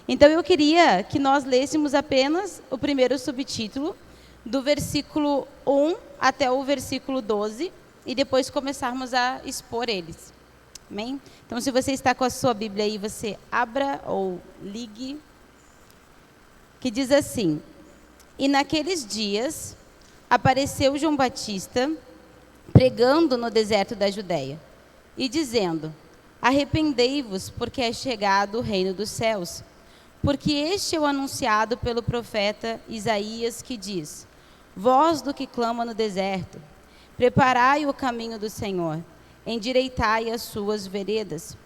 Então eu queria que nós lêssemos apenas o primeiro subtítulo, do versículo 1 até o versículo 12, e depois começarmos a expor eles. Amém? Então, se você está com a sua Bíblia aí, você abra ou ligue, que diz assim: E naqueles dias apareceu João Batista pregando no deserto da Judéia e dizendo: Arrependei-vos, porque é chegado o reino dos céus. Porque este é o anunciado pelo profeta Isaías, que diz: Voz do que clama no deserto, preparai o caminho do Senhor, endireitai as suas veredas.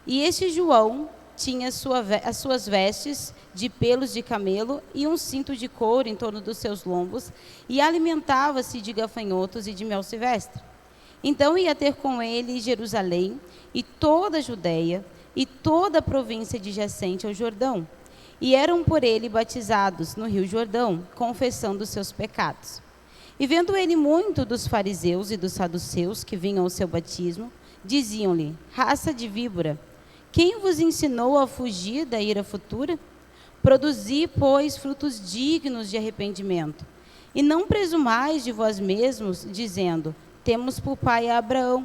E este João tinha as suas vestes de pelos de camelo e um cinto de couro em torno dos seus lombos, e alimentava-se de gafanhotos e de mel silvestre. Então ia ter com ele Jerusalém e toda a Judéia e toda a província adjacente ao Jordão. E eram por ele batizados no rio Jordão, confessando os seus pecados. E vendo ele muito dos fariseus e dos saduceus que vinham ao seu batismo, diziam-lhe: Raça de víbora, quem vos ensinou a fugir da ira futura? Produzi, pois, frutos dignos de arrependimento. E não presumais de vós mesmos, dizendo: Temos por pai a Abraão.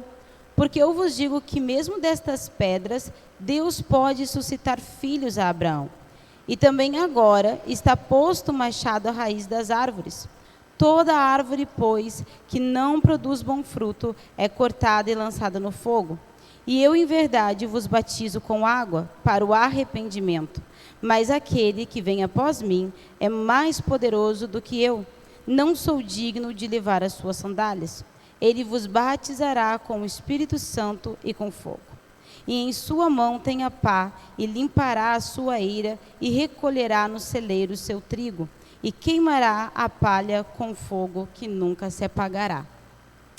Porque eu vos digo que mesmo destas pedras, Deus pode suscitar filhos a Abraão. E também agora está posto o machado à raiz das árvores. Toda árvore, pois, que não produz bom fruto, é cortada e lançada no fogo. E eu, em verdade, vos batizo com água para o arrependimento. Mas aquele que vem após mim é mais poderoso do que eu. Não sou digno de levar as suas sandálias. Ele vos batizará com o Espírito Santo e com fogo. E em sua mão tem a pá, e limpará a sua eira, e recolherá no celeiro o seu trigo, e queimará a palha com fogo que nunca se apagará.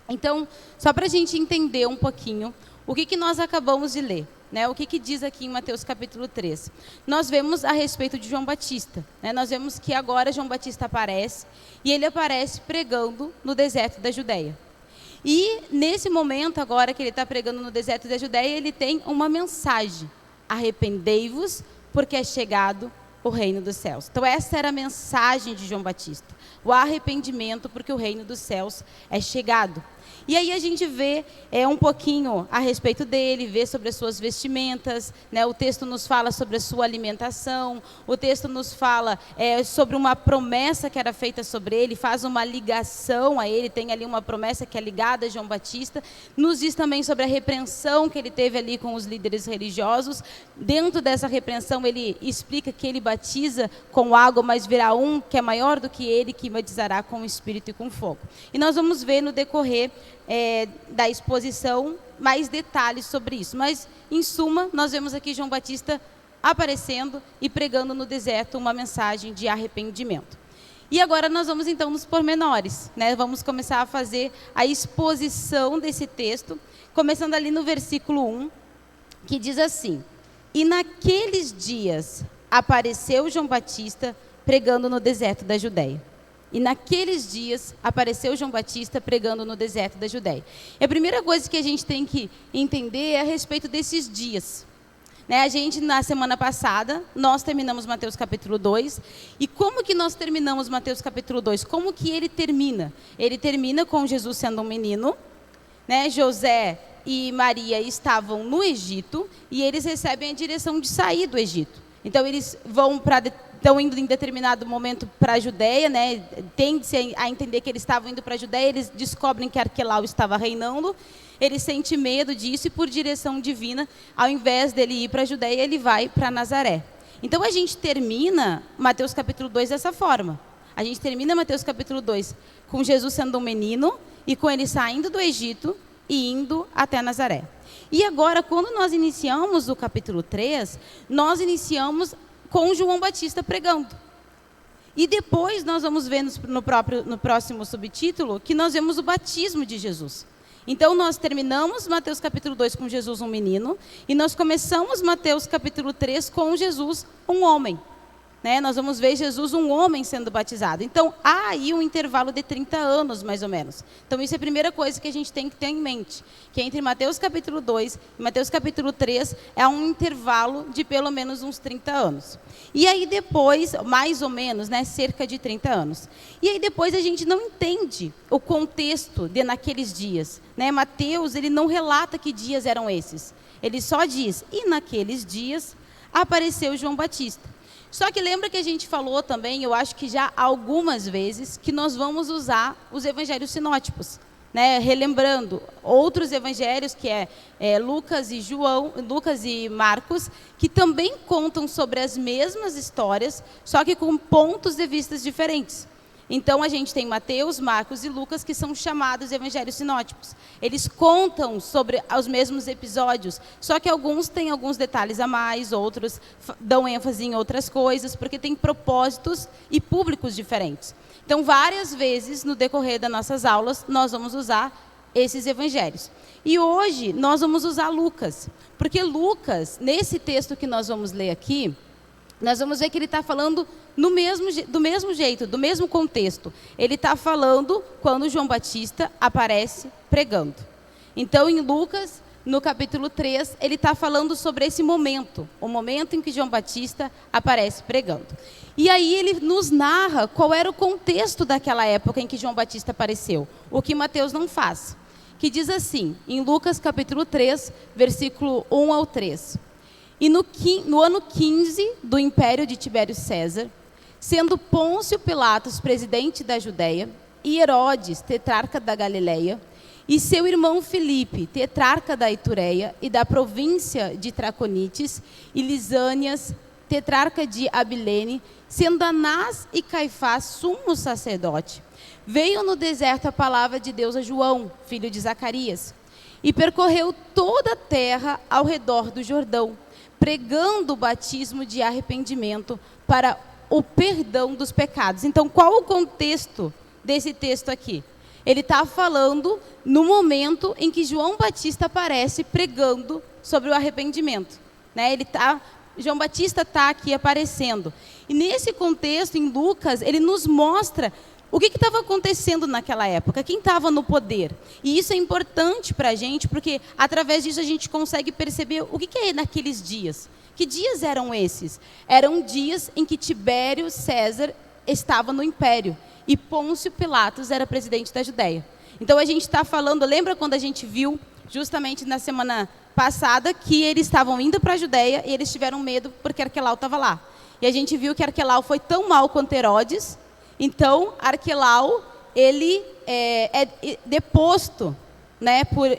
Então, só para a gente entender um pouquinho, o que nós acabamos de ler, né? O que diz aqui em Mateus capítulo 3? Nós vemos a respeito de João Batista, né? Nós vemos que agora João Batista aparece, e ele aparece pregando no deserto da Judéia. E nesse momento agora que ele está pregando no deserto da Judéia, ele tem uma mensagem: arrependei-vos, porque é chegado o reino dos céus. Então essa era a mensagem de João Batista: o arrependimento, porque o reino dos céus é chegado. E aí a gente vê um pouquinho a respeito dele, vê sobre as suas vestimentas, né? O texto nos fala sobre a sua alimentação, o texto nos fala sobre uma promessa que era feita sobre ele, faz uma ligação a ele, tem ali uma promessa que é ligada a João Batista, nos diz também sobre a repreensão que ele teve ali com os líderes religiosos. Dentro dessa repreensão ele explica que ele batiza com água, mas virá um que é maior do que ele, que batizará com o Espírito e com fogo. E nós vamos ver no decorrer da exposição mais detalhes sobre isso, mas em suma nós vemos aqui João Batista aparecendo e pregando no deserto uma mensagem de arrependimento. E agora nós vamos então nos pormenores, né? Vamos começar a fazer a exposição desse texto, começando ali no versículo 1, que diz assim: E naqueles dias apareceu João Batista pregando no deserto da Judéia. E naqueles dias apareceu João Batista pregando no deserto da Judéia. E a primeira coisa que a gente tem que entender é a respeito desses dias. Né? A gente, na semana passada, nós terminamos Mateus capítulo 2. E como que nós terminamos Mateus capítulo 2? Como que ele termina? Ele termina com Jesus sendo um menino, né? José e Maria estavam no Egito e eles recebem a direção de sair do Egito. Então eles estão indo em determinado momento para a Judéia, né? Tende-se a entender que eles estavam indo para a Judéia, eles descobrem que Arquelau estava reinando, ele sente medo disso e por direção divina, ao invés dele ir para a Judéia, ele vai para Nazaré. Então a gente termina Mateus capítulo 2 dessa forma. A gente termina Mateus capítulo 2 com Jesus sendo um menino e com ele saindo do Egito e indo até Nazaré. E agora, quando nós iniciamos o capítulo 3, nós iniciamos com João Batista pregando. E depois nós vamos ver no próximo subtítulo que nós vemos o batismo de Jesus. Então nós terminamos Mateus capítulo 2 com Jesus um menino, e nós começamos Mateus capítulo 3 com Jesus um homem. né, nós vamos ver Jesus, um homem, sendo batizado. Então, há aí um intervalo de 30 anos, mais ou menos. Então, isso é a primeira coisa que a gente tem que ter em mente, que entre Mateus capítulo 2 e Mateus capítulo 3 é um intervalo de pelo menos uns 30 anos. E aí depois, mais ou menos, né, cerca de 30 anos. E aí depois a gente não entende o contexto de naqueles dias, né? Mateus, ele não relata que dias eram esses. Ele só diz, e naqueles dias apareceu João Batista. Só que lembra que a gente falou também, eu acho que já algumas vezes, que nós vamos usar os evangelhos sinóticos, né? Relembrando outros evangelhos, que é Lucas e Marcos, que também contam sobre as mesmas histórias, só que com pontos de vista diferentes. Então, a gente tem Mateus, Marcos e Lucas, que são chamados evangelhos sinóticos. Eles contam sobre os mesmos episódios, só que alguns têm alguns detalhes a mais, outros dão ênfase em outras coisas, porque têm propósitos e públicos diferentes. Então, várias vezes, no decorrer das nossas aulas, nós vamos usar esses evangelhos. E hoje, nós vamos usar Lucas, porque Lucas, nesse texto que nós vamos ler aqui, nós vamos ver que ele está falando do mesmo jeito, do mesmo contexto. Ele está falando quando João Batista aparece pregando. Então, em Lucas, no capítulo 3, ele está falando sobre esse momento, o momento em que João Batista aparece pregando. E aí ele nos narra qual era o contexto daquela época em que João Batista apareceu, o que Mateus não faz. Que diz assim, em Lucas capítulo 3, versículo 1 ao 3. E no ano 15 do império de Tibério César, sendo Pôncio Pilatos presidente da Judéia, e Herodes, tetrarca da Galileia, e seu irmão Filipe, tetrarca da Itureia e da província de Traconites, e Lisânias, tetrarca de Abilene, sendo Anás e Caifás sumo sacerdote, veio no deserto a palavra de Deus a João, filho de Zacarias, e percorreu toda a terra ao redor do Jordão, pregando o batismo de arrependimento para o perdão dos pecados. Então, qual o contexto desse texto aqui? Ele está falando no momento em que João Batista aparece pregando sobre o arrependimento, né? João Batista está aqui aparecendo. E nesse contexto, em Lucas, ele nos mostra o que estava acontecendo naquela época, quem estava no poder. E isso é importante para a gente, porque através disso a gente consegue perceber o que é naqueles dias. Que dias eram esses? Eram dias em que Tibério César estava no império e Pôncio Pilatos era presidente da Judéia. Então a gente está falando, lembra quando a gente viu, justamente na semana passada, que eles estavam indo para a Judéia e eles tiveram medo porque Arquelau estava lá. E a gente viu que Arquelau foi tão mal quanto Herodes. Então, Arquelau, ele é deposto, né, por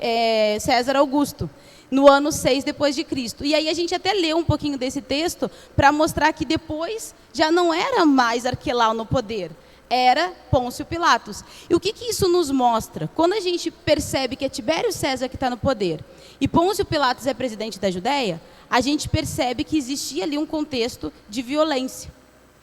César Augusto, no ano 6 depois de Cristo. E aí a gente até leu um pouquinho desse texto para mostrar que depois já não era mais Arquelau no poder, era Pôncio Pilatos. E o que isso nos mostra? Quando a gente percebe que é Tibério César que está no poder e Pôncio Pilatos é presidente da Judéia, a gente percebe que existia ali um contexto de violência.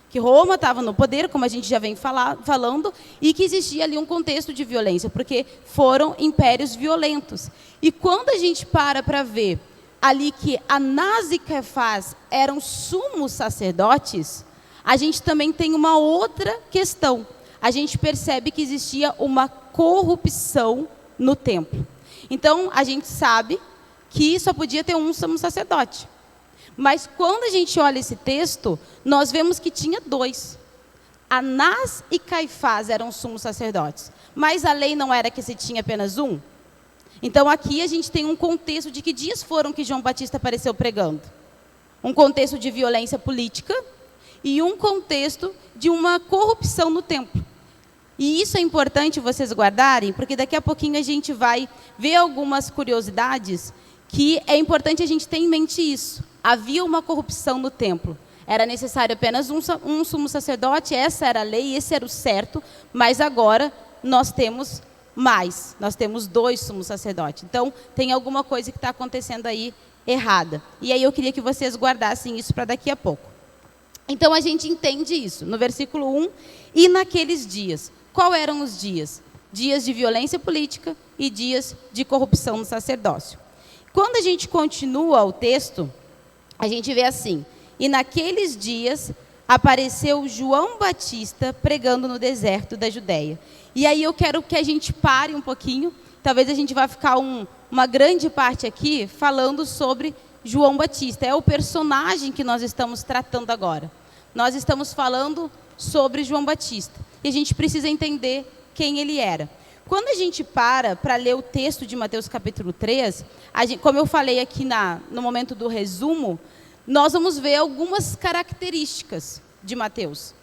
Que Roma estava no poder, como a gente já vem falando, e que existia ali um contexto de violência, porque foram impérios violentos. E quando a gente para ver ali que Anás e Caifás eram sumos sacerdotes, a gente também tem uma outra questão. A gente percebe que existia uma corrupção no templo. Então, a gente sabe que só podia ter um sumo sacerdote. Mas quando a gente olha esse texto, nós vemos que tinha dois. Anás e Caifás eram sumos sacerdotes. Mas a lei não era que se tinha apenas um? Então aqui a gente tem um contexto de que dias foram que João Batista apareceu pregando. Um contexto de violência política e um contexto de uma corrupção no templo. E isso é importante vocês guardarem, porque daqui a pouquinho a gente vai ver algumas curiosidades que é importante a gente ter em mente isso. Havia uma corrupção no templo. Era necessário apenas um sumo sacerdote, essa era a lei, esse era o certo, mas agora nós temos mais. Nós temos 2 sumos sacerdotes. Então, tem alguma coisa que está acontecendo aí errada. E aí eu queria que vocês guardassem isso para daqui a pouco. Então, a gente entende isso. No versículo 1, e naqueles dias. Qual eram os dias? Dias de violência política e dias de corrupção no sacerdócio. Quando a gente continua o texto, a gente vê assim, e naqueles dias apareceu João Batista pregando no deserto da Judéia. E aí eu quero que a gente pare um pouquinho, talvez a gente vá ficar uma grande parte aqui falando sobre João Batista. É o personagem que nós estamos tratando agora. Nós estamos falando sobre João Batista. E a gente precisa entender quem ele era. Quando a gente para ler o texto de Mateus capítulo 3, como eu falei aqui no momento do resumo, nós vamos ver algumas características de Mateus,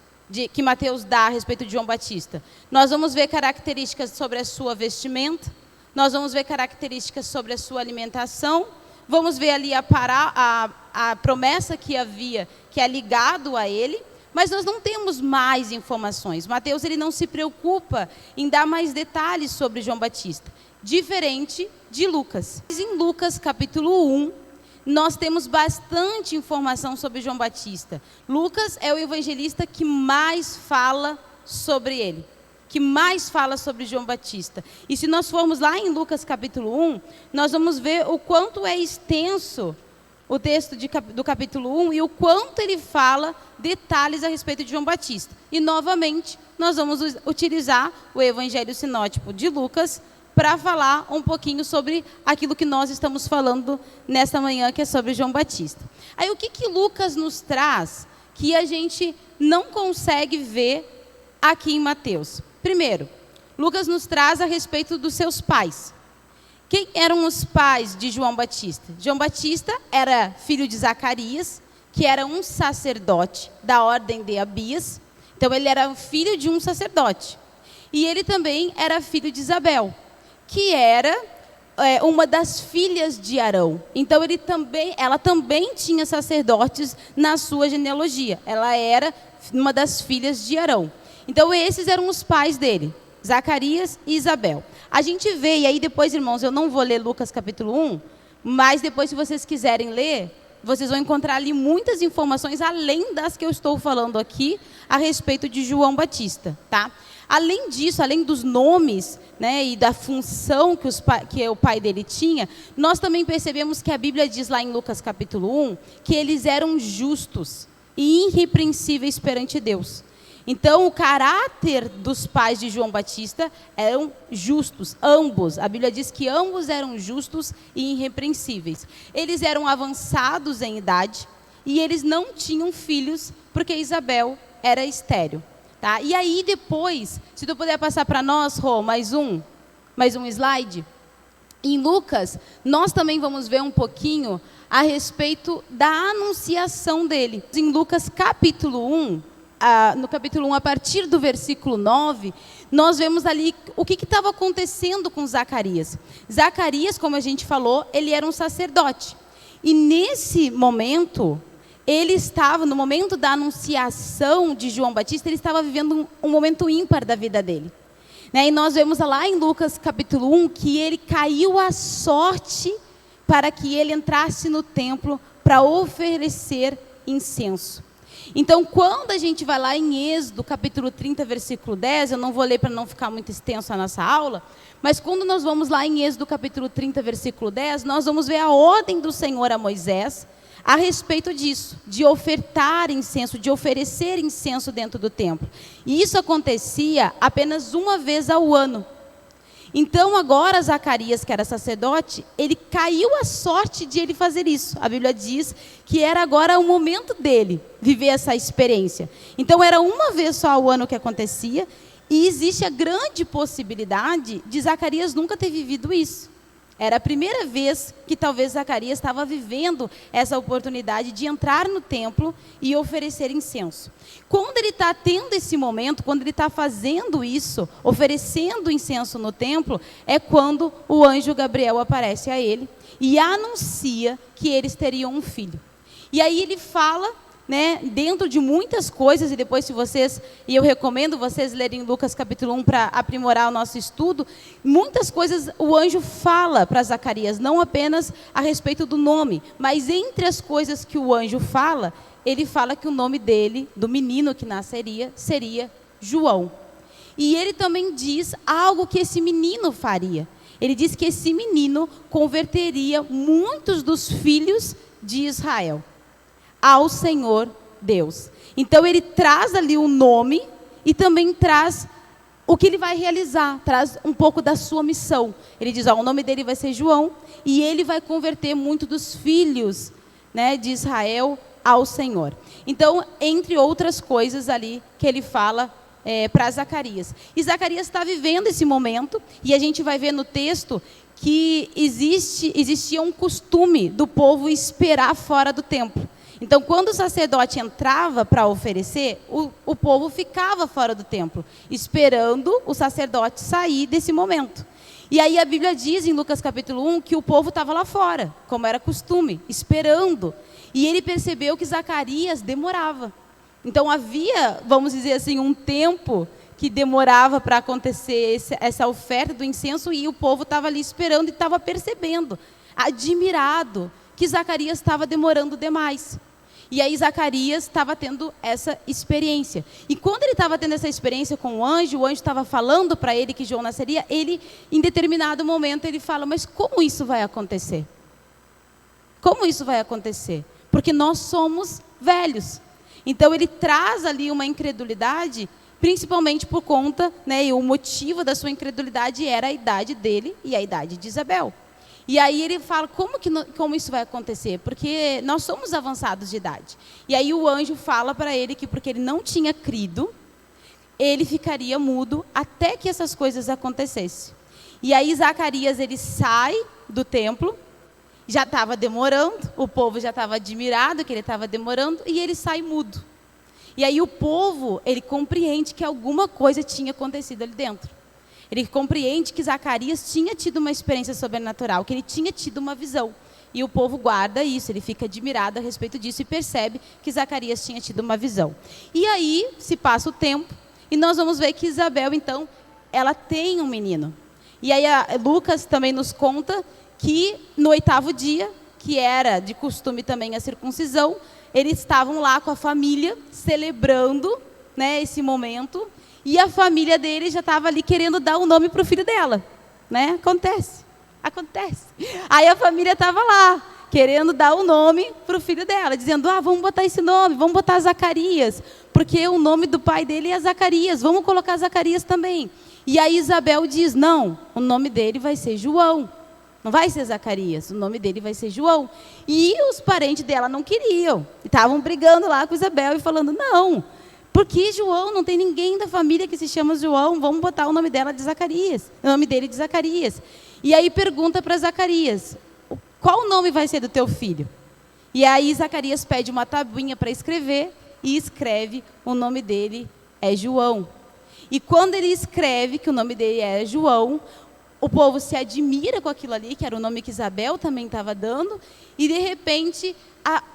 que Mateus dá a respeito de João Batista. Nós vamos ver características sobre a sua vestimenta, nós vamos ver características sobre a sua alimentação, vamos ver ali a promessa que havia, que é ligado a ele, mas nós não temos mais informações. Mateus ele não se preocupa em dar mais detalhes sobre João Batista, diferente de Lucas. Em Lucas capítulo 1, nós temos bastante informação sobre João Batista. Lucas é o evangelista que mais fala sobre ele, que mais fala sobre João Batista. E se nós formos lá em Lucas capítulo 1, nós vamos ver o quanto é extenso o texto do capítulo 1 e o quanto ele fala detalhes a respeito de João Batista. E, novamente, nós vamos utilizar o Evangelho Sinótico de Lucas para falar um pouquinho sobre aquilo que nós estamos falando nesta manhã, que é sobre João Batista. Aí, o que Lucas nos traz que a gente não consegue ver aqui em Mateus? Primeiro, Lucas nos traz a respeito dos seus pais. Quem eram os pais de João Batista? João Batista era filho de Zacarias, que era um sacerdote da ordem de Abias. Então, ele era filho de um sacerdote. E ele também era filho de Isabel, que era uma das filhas de Arão. Então, ela também tinha sacerdotes na sua genealogia. Ela era uma das filhas de Arão. Então, esses eram os pais dele, Zacarias e Isabel. A gente vê, e aí depois, irmãos, eu não vou ler Lucas capítulo 1, mas depois, se vocês quiserem ler, vocês vão encontrar ali muitas informações, além das que eu estou falando aqui, a respeito de João Batista, tá? Além disso, além dos nomes, né, e da função que o pai dele tinha, nós também percebemos que a Bíblia diz lá em Lucas capítulo 1, que eles eram justos e irrepreensíveis perante Deus. Então, o caráter dos pais de João Batista eram justos, ambos. A Bíblia diz que ambos eram justos e irrepreensíveis. Eles eram avançados em idade e eles não tinham filhos, porque Isabel era estéril. Tá? E aí depois, se tu puder passar para nós, Rô, mais um slide. Em Lucas, nós também vamos ver um pouquinho a respeito da anunciação dele. Em Lucas capítulo 1, no capítulo 1, a partir do versículo 9, nós vemos ali o que estava acontecendo com Zacarias. Zacarias, como a gente falou, ele era um sacerdote. E nesse momento, ele estava, no momento da anunciação de João Batista, ele estava vivendo um momento ímpar da vida dele. Né? E nós vemos lá em Lucas capítulo 1, que ele caiu à sorte para que ele entrasse no templo para oferecer incenso. Então, quando a gente vai lá em Êxodo, capítulo 30, versículo 10, eu não vou ler para não ficar muito extenso a nossa aula, mas quando nós vamos lá em Êxodo, capítulo 30, versículo 10, nós vamos ver a ordem do Senhor a Moisés a respeito disso, de ofertar incenso, de oferecer incenso dentro do templo. E isso acontecia apenas uma vez ao ano. Então, agora, Zacarias, que era sacerdote, ele caiu a sorte de ele fazer isso. A Bíblia diz que era agora o momento dele viver essa experiência. Então, era uma vez só ao ano que acontecia, e existe a grande possibilidade de Zacarias nunca ter vivido isso. Era a primeira vez que talvez Zacarias estava vivendo essa oportunidade de entrar no templo e oferecer incenso. Quando ele está tendo esse momento, quando ele está fazendo isso, oferecendo incenso no templo, é quando o anjo Gabriel aparece a ele e anuncia que eles teriam um filho. E aí ele fala, né, dentro de muitas coisas, e depois e eu recomendo vocês lerem Lucas capítulo 1 para aprimorar o nosso estudo, muitas coisas o anjo fala para Zacarias, não apenas a respeito do nome, mas entre as coisas que o anjo fala, ele fala que o nome dele, do menino que nasceria, seria João. E ele também diz algo que esse menino faria. Ele diz que esse menino converteria muitos dos filhos de Israel ao Senhor Deus. Então ele traz ali o nome e também traz o que ele vai realizar, traz um pouco da sua missão. Ele diz, o nome dele vai ser João, e ele vai converter muito dos filhos, né, de Israel ao Senhor. Então, entre outras coisas ali que ele fala para Zacarias. E Zacarias está vivendo esse momento, e a gente vai ver no texto que existia um costume do povo esperar fora do templo. Então, quando o sacerdote entrava para oferecer, o povo ficava fora do templo, esperando o sacerdote sair desse momento. E aí a Bíblia diz em Lucas capítulo 1 que o povo estava lá fora, como era costume, esperando. E ele percebeu que Zacarias demorava. Então havia, vamos dizer assim, um tempo que demorava para acontecer essa oferta do incenso, e o povo estava ali esperando e estava percebendo, admirado, que Zacarias estava demorando demais. E aí Zacarias estava tendo essa experiência. E quando ele estava tendo essa experiência com o anjo estava falando para ele que João nasceria, ele, em determinado momento, ele fala, mas como isso vai acontecer? Como isso vai acontecer? Porque nós somos velhos. Então ele traz ali uma incredulidade, principalmente por conta, né, e o motivo da sua incredulidade era a idade dele e a idade de Isabel. E aí ele fala, como isso vai acontecer? Porque nós somos avançados de idade. E aí o anjo fala para ele que porque ele não tinha crido, ele ficaria mudo até que essas coisas acontecessem. E aí Zacarias, ele sai do templo, já estava demorando, o povo já estava admirado que ele estava demorando, e ele sai mudo. E aí o povo, ele compreende que alguma coisa tinha acontecido ali dentro. Ele compreende que Zacarias tinha tido uma experiência sobrenatural, que ele tinha tido uma visão. E o povo guarda isso, ele fica admirado a respeito disso e percebe que Zacarias tinha tido uma visão. E aí se passa o tempo e nós vamos ver que Isabel, então, ela tem um menino. E aí Lucas também nos conta que no 8º dia, que era de costume também a circuncisão, eles estavam lá com a família, celebrando, né, esse momento. E a família dele já estava ali querendo dar um nome para o filho dela, né? Acontece. Aí a família estava lá, querendo dar um nome para o filho dela, dizendo, vamos botar esse nome, vamos botar Zacarias, porque o nome do pai dele é Zacarias, vamos colocar Zacarias também. E aí Isabel diz, não, o nome dele vai ser João, não vai ser Zacarias, o nome dele vai ser João. E os parentes dela não queriam, estavam brigando lá com Isabel e falando, não, porque João, não tem ninguém da família que se chama João, vamos botar o nome dele de Zacarias. E aí pergunta para Zacarias, qual nome vai ser do teu filho? E aí Zacarias pede uma tabuinha para escrever, e escreve o nome dele é João. E quando ele escreve que o nome dele é João, o povo se admira com aquilo ali, que era o nome que Isabel também estava dando, e de repente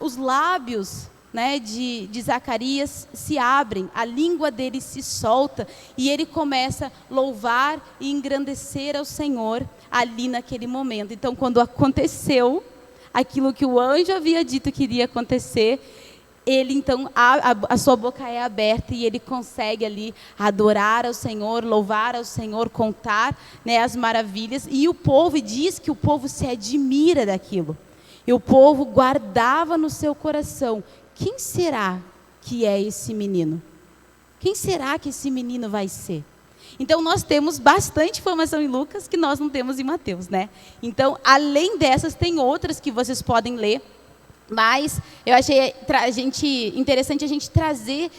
os lábios, né, de Zacarias se abrem, a língua dele se solta e ele começa a louvar e engrandecer ao Senhor ali naquele momento. Então, quando aconteceu aquilo que o anjo havia dito que iria acontecer, ele então, a sua boca é aberta e ele consegue ali adorar ao Senhor, louvar ao Senhor, contar, né, as maravilhas. E o povo, diz que o povo se admira daquilo. E o povo guardava no seu coração, quem será que é esse menino? Quem será que esse menino vai ser? Então, nós temos bastante informação em Lucas que nós não temos em Mateus, né? Então, além dessas, tem outras que vocês podem ler. Mas eu achei interessante a gente trazer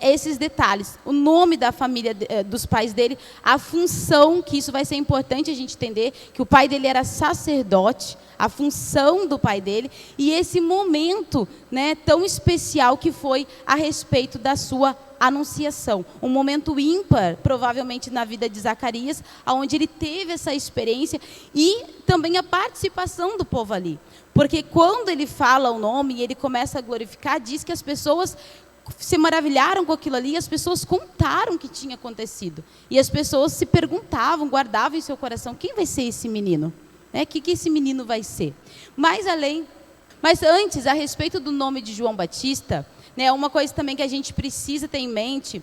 esses detalhes. O nome da família, dos pais dele, a função, que isso vai ser importante a gente entender, que o pai dele era sacerdote, a função do pai dele, e esse momento, né, tão especial que foi a respeito da sua anunciação. Um momento ímpar, provavelmente, na vida de Zacarias, onde ele teve essa experiência e também a participação do povo ali. Porque quando ele fala o nome e ele começa a glorificar, diz que as pessoas se maravilharam com aquilo ali, e as pessoas contaram o que tinha acontecido. E as pessoas se perguntavam, guardavam em seu coração, quem vai ser esse menino? O que esse menino vai ser? Mas antes, a respeito do nome de João Batista, né, uma coisa também que a gente precisa ter em mente,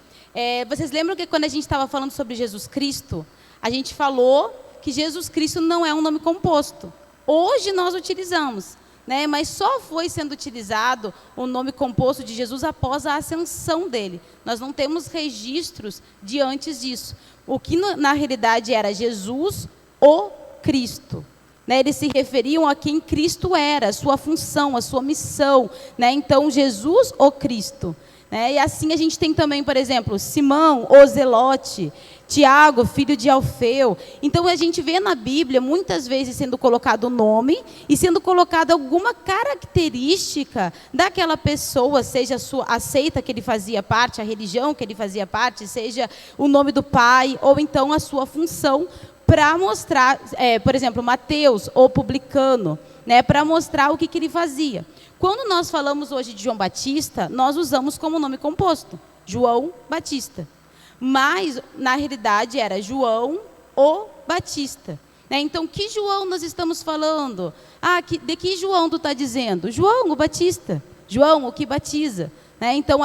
vocês lembram que quando a gente estava falando sobre Jesus Cristo, a gente falou que Jesus Cristo não é um nome composto. Hoje nós utilizamos, né? Mas só foi sendo utilizado o nome composto de Jesus após a ascensão dele. Nós não temos registros de antes disso. O que na realidade era Jesus, o Cristo. Né? Eles se referiam a quem Cristo era, a sua função, a sua missão. Né? Então, Jesus, o Cristo. Né? E assim a gente tem também, por exemplo, Simão, o Zelote, Tiago, filho de Alfeu. Então a gente vê na Bíblia muitas vezes sendo colocado o nome e sendo colocada alguma característica daquela pessoa, seja a seita que ele fazia parte, a religião que ele fazia parte, seja o nome do pai ou então a sua função, para mostrar, por exemplo, Mateus, o publicano, né, para mostrar o que ele fazia. Quando nós falamos hoje de João Batista, nós usamos como nome composto, João Batista. Mas, na realidade, era João o Batista. Né? Então, que João nós estamos falando? De que João tu está dizendo? João o Batista. João o que batiza. Né? Então,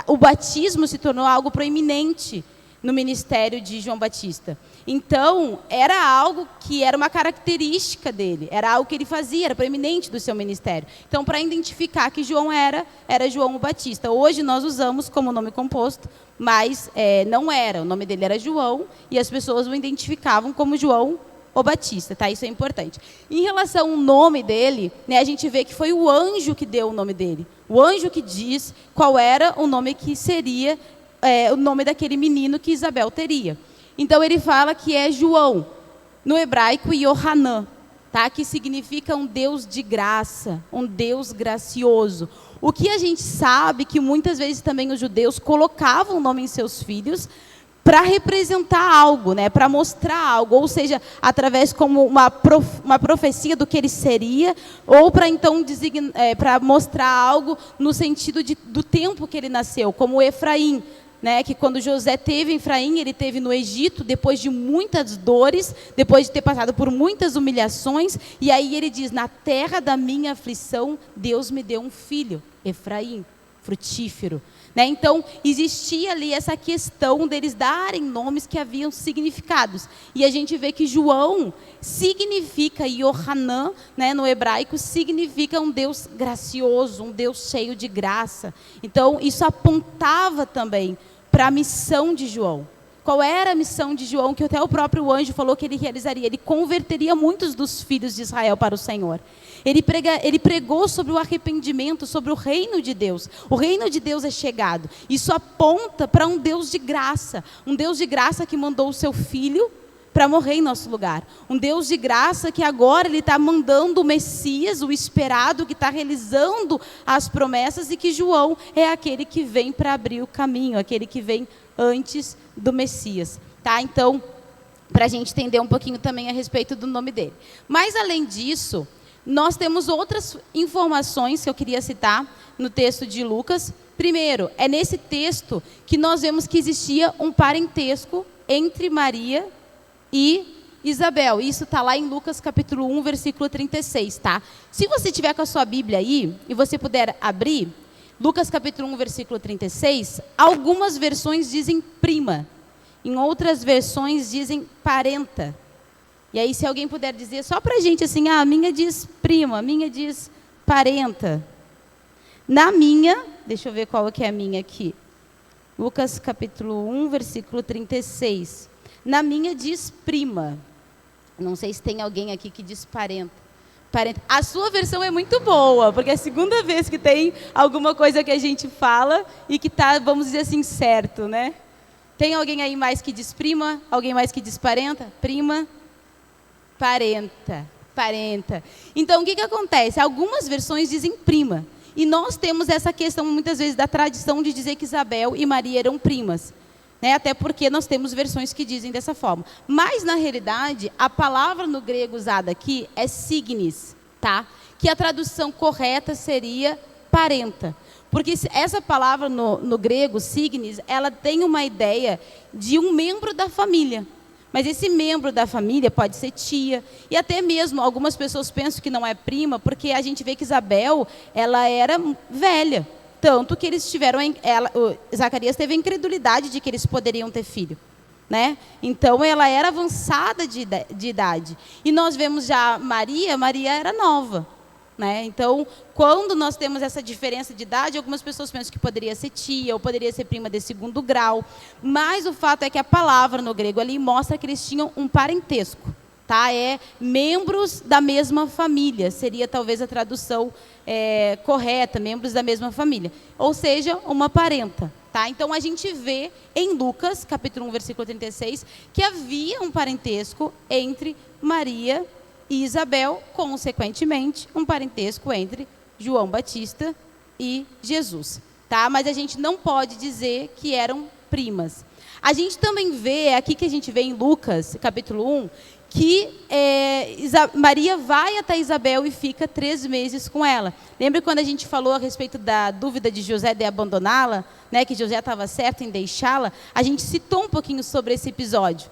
o batismo se tornou algo proeminente no ministério de João Batista. Então, era algo que era uma característica dele, era algo que ele fazia, era proeminente do seu ministério. Então, para identificar que João era João o Batista. Hoje nós usamos como nome composto, mas não era. O nome dele era João e as pessoas o identificavam como João o Batista, tá? Isso é importante. Em relação ao nome dele, né, a gente vê que foi o anjo que deu o nome dele. O anjo que diz qual era o nome que seria o nome daquele menino que Isabel teria. Então ele fala que é João, no hebraico Yohanan, tá? Que significa um Deus de graça, um Deus gracioso. O que a gente sabe que muitas vezes também os judeus colocavam o nome em seus filhos para representar algo, né? Para mostrar algo, ou seja, através como uma profecia do que ele seria, ou para então para mostrar algo no sentido do tempo que ele nasceu, como Efraim. Né, que quando José teve em Efraim, ele teve no Egito, depois de muitas dores, depois de ter passado por muitas humilhações, e aí ele diz, na terra da minha aflição, Deus me deu um filho, Efraim, frutífero. Né? Então, existia ali essa questão deles darem nomes que haviam significados. E a gente vê que João significa, Yohanan, né, no hebraico, significa um Deus gracioso, um Deus cheio de graça. Então, isso apontava também para a missão de João. Qual era a missão de João, que até o próprio anjo falou que ele realizaria? Ele converteria muitos dos filhos de Israel para o Senhor. Ele pregou sobre o arrependimento, sobre o reino de Deus. O reino de Deus é chegado. Isso aponta para um Deus de graça que mandou o seu filho para morrer em nosso lugar. Um Deus de graça que agora ele está mandando o Messias, o esperado, que está realizando as promessas, e que João é aquele que vem para abrir o caminho, aquele que vem antes do Messias. Tá? Então, para a gente entender um pouquinho também a respeito do nome dele. Mas, além disso, nós temos outras informações que eu queria citar no texto de Lucas. Primeiro, é nesse texto que nós vemos que existia um parentesco entre Maria e Isabel. Isso está lá em Lucas capítulo 1, versículo 36, tá? Se você tiver com a sua Bíblia aí, e você puder abrir, Lucas capítulo 1, versículo 36, algumas versões dizem prima, em outras versões dizem parenta. E aí, se alguém puder dizer, só para a gente assim, a minha diz prima, a minha diz parenta. Na minha, deixa eu ver qual que é a minha aqui. Lucas capítulo 1, versículo 36. Na minha diz prima. Não sei se tem alguém aqui que diz parenta. A sua versão é muito boa, porque é a segunda vez que tem alguma coisa que a gente fala e que está, vamos dizer assim, certo, né? Tem alguém aí mais que diz prima? Alguém mais que diz parenta? Prima, parenta. Então, o que acontece? Algumas versões dizem prima. E nós temos essa questão, muitas vezes, da tradição de dizer que Isabel e Maria eram primas. Né? Até porque nós temos versões que dizem dessa forma. Mas, na realidade, a palavra no grego usada aqui é signis, tá? Que a tradução correta seria parenta. Porque essa palavra no grego, signis, ela tem uma ideia de um membro da família. Mas esse membro da família pode ser tia. E até mesmo, algumas pessoas pensam que não é prima, porque a gente vê que Isabel, ela era velha. Tanto que eles tiveram, Zacarias teve a incredulidade de que eles poderiam ter filho. Né? Então, ela era avançada de idade. E nós vemos já Maria era nova. né? Então, quando nós temos essa diferença de idade, algumas pessoas pensam que poderia ser tia ou poderia ser prima de segundo grau, mas o fato é que a palavra no grego ali mostra que eles tinham um parentesco, tá? É membros da mesma família, seria talvez a tradução correta, membros da mesma família, ou seja, uma parenta. Tá? Então, a gente vê em Lucas, capítulo 1, versículo 36, que havia um parentesco entre Maria e Isabel, consequentemente, um parentesco entre João Batista e Jesus. Tá? Mas a gente não pode dizer que eram primas. A gente também vê, aqui que a gente vê em Lucas, capítulo 1, que Maria vai até Isabel e fica 3 meses com ela. Lembra quando a gente falou a respeito da dúvida de José de abandoná-la, né, que José estava certo em deixá-la? A gente citou um pouquinho sobre esse episódio.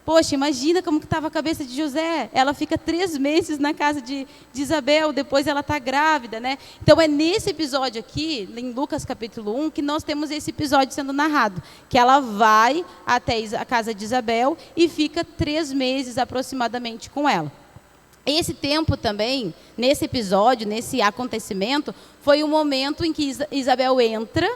Poxa, imagina como que estava a cabeça de José. Ela fica 3 meses na casa de Isabel, depois ela está grávida, né? Então, é nesse episódio aqui, em Lucas capítulo 1, que nós temos esse episódio sendo narrado. Que ela vai até a casa de Isabel e fica 3 meses aproximadamente com ela. Esse tempo também, nesse episódio, nesse acontecimento, foi o momento em que Isabel entra,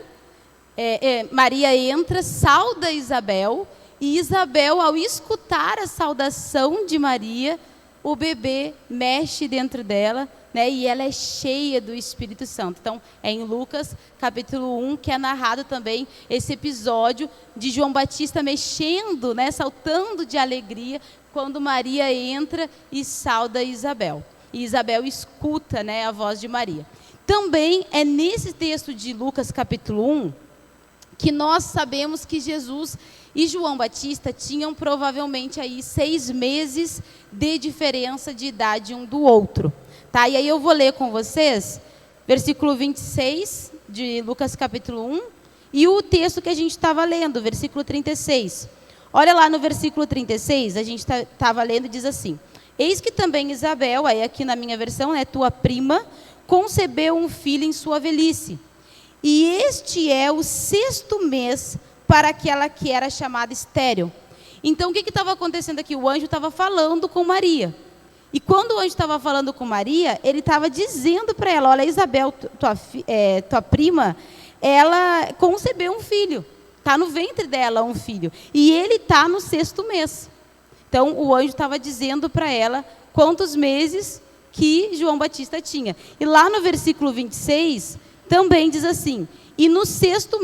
Maria entra, sauda Isabel. E Isabel, ao escutar a saudação de Maria, o bebê mexe dentro dela, né, e ela é cheia do Espírito Santo. Então, é em Lucas, capítulo 1, que é narrado também esse episódio de João Batista mexendo, né, saltando de alegria, quando Maria entra e sauda Isabel. E Isabel escuta, né, a voz de Maria. Também é nesse texto de Lucas, capítulo 1, que nós sabemos que Jesus e João Batista tinham provavelmente aí 6 meses de diferença de idade um do outro. Tá? E aí eu vou ler com vocês, versículo 26 de Lucas capítulo 1, e o texto que a gente estava lendo, versículo 36. Olha lá no versículo 36, a gente estava lendo e diz assim: eis que também Isabel, aí aqui na minha versão, né, tua prima, concebeu um filho em sua velhice. E este é o 6º mês para aquela que era chamada estéril. Então, o que estava acontecendo aqui? O anjo estava falando com Maria. E quando o anjo estava falando com Maria, ele estava dizendo para ela: olha, Isabel, tua prima, ela concebeu um filho. Está no ventre dela um filho. E ele está no 6º mês. Então, o anjo estava dizendo para ela quantos meses que João Batista tinha. E lá no versículo 26, também diz assim: e no 6º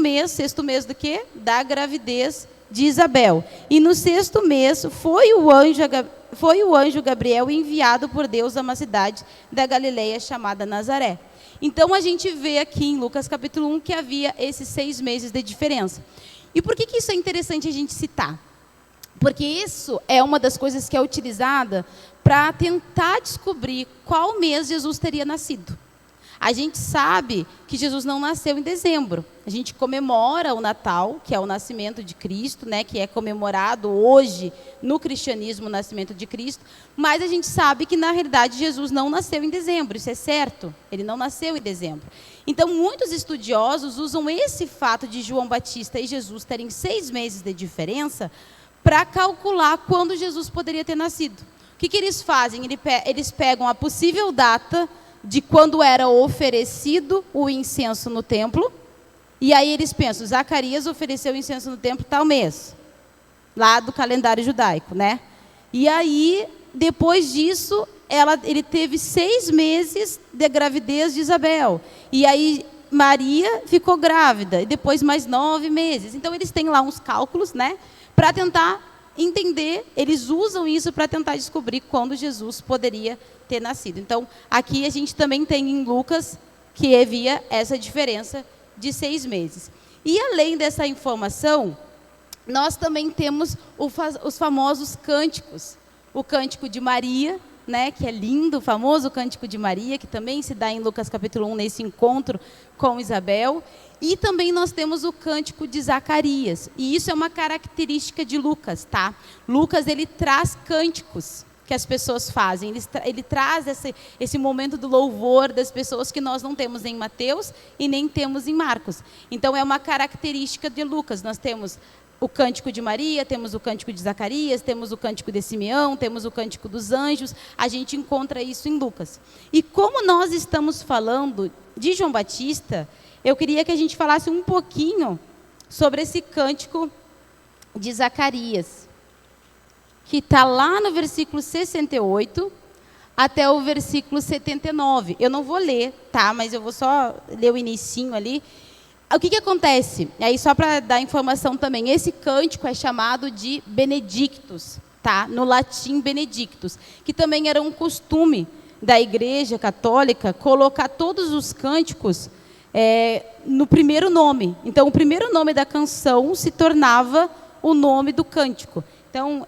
mês do quê? Da gravidez de Isabel. E no 6º mês foi o anjo Gabriel enviado por Deus a uma cidade da Galileia chamada Nazaré. Então, a gente vê aqui em Lucas capítulo 1 que havia esses 6 meses de diferença. E por que isso é interessante a gente citar? Porque isso é uma das coisas que é utilizada para tentar descobrir qual mês Jesus teria nascido. A gente sabe que Jesus não nasceu em dezembro. A gente comemora o Natal, que é o nascimento de Cristo, né, que é comemorado hoje no cristianismo o nascimento de Cristo, mas a gente sabe que na realidade Jesus não nasceu em dezembro, isso é certo, ele não nasceu em dezembro. Então muitos estudiosos usam esse fato de João Batista e Jesus terem 6 meses de diferença para calcular quando Jesus poderia ter nascido. O que eles fazem? Eles pegam a possível data de quando era oferecido o incenso no templo, e aí eles pensam: Zacarias ofereceu o incenso no templo tal mês, lá do calendário judaico, né? E aí, depois disso, ele teve 6 meses de gravidez de Isabel, e aí Maria ficou grávida, e depois mais 9 meses. Então, eles têm lá uns cálculos, né, para tentar entender, eles usam isso para tentar descobrir quando Jesus poderia ter nascido. Então, aqui a gente também tem em Lucas que havia essa diferença de 6 meses. E além dessa informação, nós também temos os famosos cânticos. O cântico de Maria, né, que é lindo, o famoso cântico de Maria, que também se dá em Lucas capítulo 1, nesse encontro com Isabel. E também nós temos o cântico de Zacarias. E isso é uma característica de Lucas, tá? Lucas, ele traz cânticos que as pessoas fazem. Ele traz esse momento do louvor das pessoas que nós não temos em Mateus e nem temos em Marcos. Então, é uma característica de Lucas. Nós temos o cântico de Maria, temos o cântico de Zacarias, temos o cântico de Simeão, temos o cântico dos anjos, a gente encontra isso em Lucas. E como nós estamos falando de João Batista, eu queria que a gente falasse um pouquinho sobre esse cântico de Zacarias, que está lá no versículo 68 até o versículo 79. Eu não vou ler, tá? Mas eu vou só ler o inicinho ali. O que acontece? Aí só para dar informação também, esse cântico é chamado de Benedictus, tá? No latim Benedictus, que também era um costume da Igreja Católica colocar todos os cânticos no primeiro nome. Então, o primeiro nome da canção se tornava o nome do cântico. Então,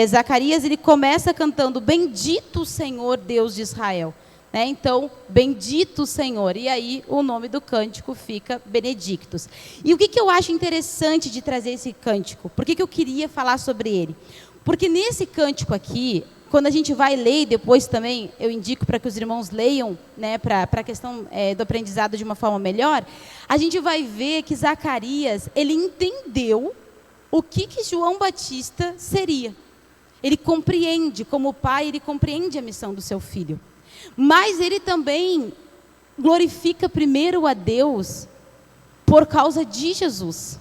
Zacarias ele começa cantando Bendito o Senhor Deus de Israel. Então, bendito o Senhor. E aí, o nome do cântico fica Benedictus. E o que eu acho interessante de trazer esse cântico? Por que eu queria falar sobre ele? Porque nesse cântico aqui, quando a gente vai ler, e depois também eu indico para que os irmãos leiam, né, para a questão do aprendizado de uma forma melhor, a gente vai ver que Zacarias, ele entendeu o que João Batista seria. Ele compreende, como pai, ele compreende a missão do seu filho. Mas ele também glorifica primeiro a Deus por causa de Jesus.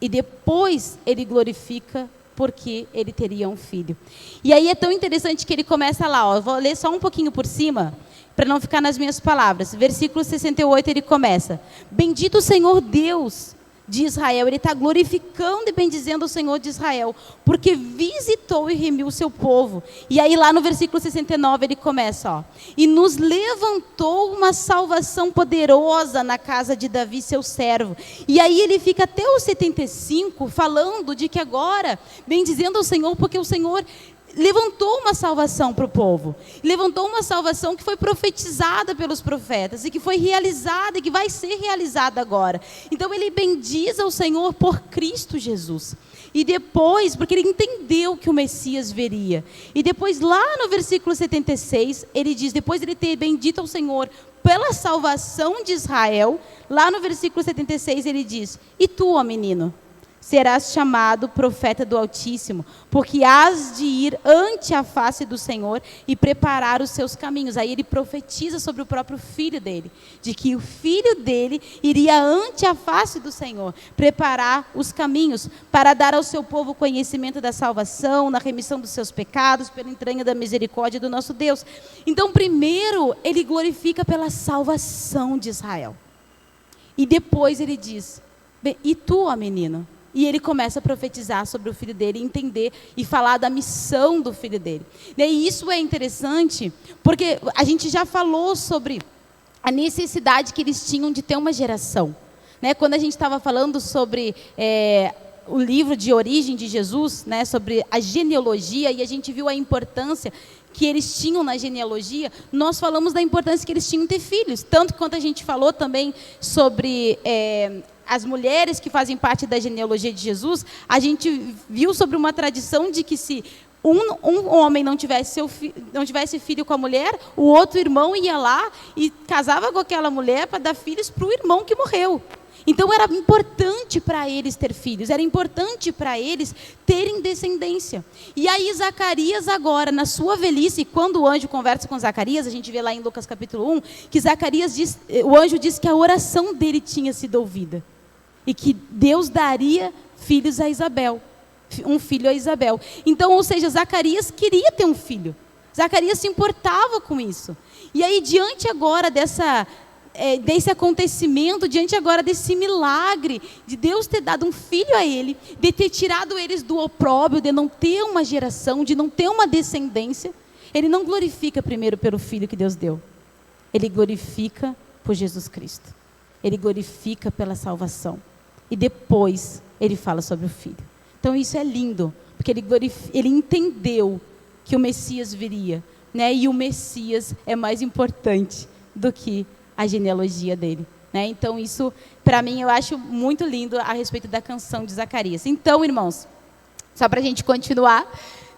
E depois ele glorifica porque ele teria um filho. E aí é tão interessante que ele começa lá, ó, eu vou ler só um pouquinho por cima, para não ficar nas minhas palavras. Versículo 68 ele começa: Bendito o Senhor Deus de Israel. Ele está glorificando e bendizendo o Senhor de Israel, porque visitou e remiu o seu povo. E aí lá no versículo 69 ele começa, ó, e nos levantou uma salvação poderosa na casa de Davi, seu servo. E aí ele fica até o 75 falando de que agora, bendizendo o Senhor, porque o Senhor levantou uma salvação para o povo. Levantou uma salvação que foi profetizada pelos profetas e que foi realizada e que vai ser realizada agora. Então ele bendiz ao Senhor por Cristo Jesus. E depois, porque ele entendeu que o Messias viria. E depois lá no versículo 76, ele diz, depois de ele ter bendito ao Senhor pela salvação de Israel, lá no versículo 76 ele diz: E tu, ó menino, serás chamado profeta do Altíssimo, porque hás de ir ante a face do Senhor e preparar os seus caminhos. Aí ele profetiza sobre o próprio filho dele, de que o filho dele iria ante a face do Senhor, preparar os caminhos para dar ao seu povo conhecimento da salvação, na remissão dos seus pecados, pela entranha da misericórdia do nosso Deus. Então, primeiro, ele glorifica pela salvação de Israel. E depois ele diz: E tu, ó menino? E ele começa a profetizar sobre o filho dele, entender e falar da missão do filho dele. E isso é interessante, porque a gente já falou sobre a necessidade que eles tinham de ter uma geração. Quando a gente estava falando sobre o livro de origem de Jesus, sobre a genealogia, e a gente viu a importância que eles tinham na genealogia, nós falamos da importância que eles tinham em ter filhos. Tanto quanto a gente falou também sobre as mulheres que fazem parte da genealogia de Jesus, a gente viu sobre uma tradição de que se um homem não tivesse filho com a mulher, o outro irmão ia lá e casava com aquela mulher para dar filhos para o irmão que morreu. Então era importante para eles ter filhos, era importante para eles terem descendência. E aí Zacarias agora, na sua velhice, quando o anjo conversa com Zacarias, a gente vê lá em Lucas capítulo 1, que Zacarias diz, o anjo diz que a oração dele tinha sido ouvida. E que Deus daria filhos a Isabel, um filho a Isabel. Então, ou seja, Zacarias queria ter um filho. Zacarias se importava com isso. E aí, diante agora desse acontecimento, diante agora desse milagre, de Deus ter dado um filho a ele, de ter tirado eles do opróbrio, de não ter uma geração, de não ter uma descendência, ele não glorifica primeiro pelo filho que Deus deu. Ele glorifica por Jesus Cristo. Ele glorifica pela salvação. E depois ele fala sobre o filho. Então isso é lindo, porque ele entendeu que o Messias viria, e o Messias é mais importante do que a genealogia dele. Então isso, para mim, eu acho muito lindo a respeito da canção de Zacarias. Então, irmãos, só para a gente continuar,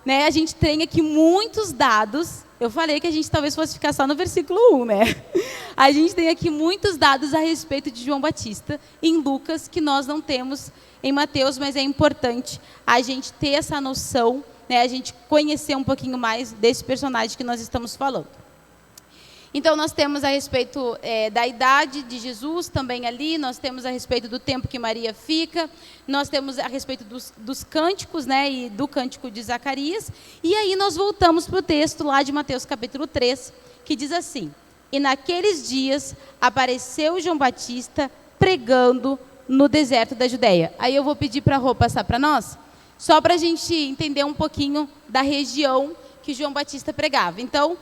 a gente tem aqui muitos dados. Eu falei que a gente talvez fosse ficar só no versículo 1, a gente tem aqui muitos dados a respeito de João Batista em Lucas, que nós não temos em Mateus, mas é importante a gente ter essa noção, né, a gente conhecer um pouquinho mais desse personagem que nós estamos falando. Então, nós temos a respeito da idade de Jesus também ali, nós temos a respeito do tempo que Maria fica, nós temos a respeito dos cânticos, né, e do cântico de Zacarias, e aí nós voltamos para o texto lá de Mateus capítulo 3, que diz assim: e naqueles dias apareceu João Batista pregando no deserto da Judéia. Aí eu vou pedir para a Rô passar para nós, só para a gente entender um pouquinho da região que João Batista pregava. Então,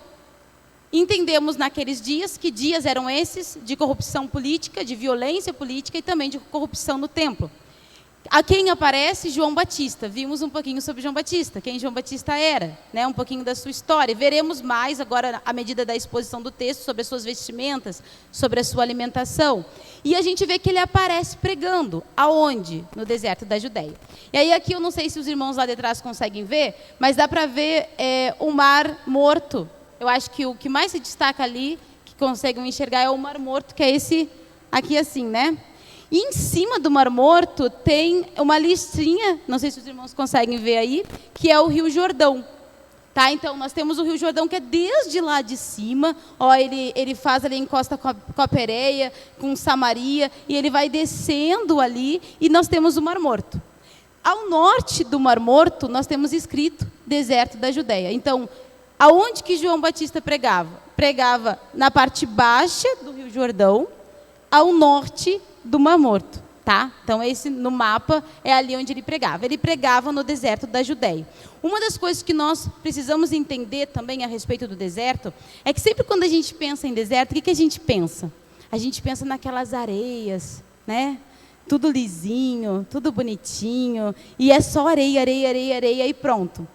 entendemos naqueles dias, que dias eram esses? De corrupção política, de violência política e também de corrupção no templo. A quem aparece? João Batista. Vimos um pouquinho sobre João Batista, quem João Batista era, né? Um pouquinho da sua história. Veremos mais agora, à medida da exposição do texto, sobre as suas vestimentas, sobre a sua alimentação. E a gente vê que ele aparece pregando. Aonde? No deserto da Judéia. E aí aqui, eu não sei se os irmãos lá de trás conseguem ver, mas dá para ver o Mar Morto. Eu acho que o que mais se destaca ali, que conseguem enxergar, é o Mar Morto, que é esse aqui assim, né? E em cima do Mar Morto tem uma listrinha, não sei se os irmãos conseguem ver aí, que é o Rio Jordão. Tá? Então, nós temos o Rio Jordão, que é desde lá de cima, ó, ele faz ali, encosta com a Pérea, com Samaria, e ele vai descendo ali, e nós temos o Mar Morto. Ao norte do Mar Morto, nós temos escrito deserto da Judéia. Então, aonde que João Batista pregava? Pregava na parte baixa do Rio Jordão, ao norte do Mar Morto, tá? Então, esse no mapa é ali onde ele pregava. Ele pregava no deserto da Judéia. Uma das coisas que nós precisamos entender também a respeito do deserto é que sempre quando a gente pensa em deserto, o que a gente pensa? A gente pensa naquelas areias, né? Tudo lisinho, tudo bonitinho, e é só areia, areia, areia, areia e pronto.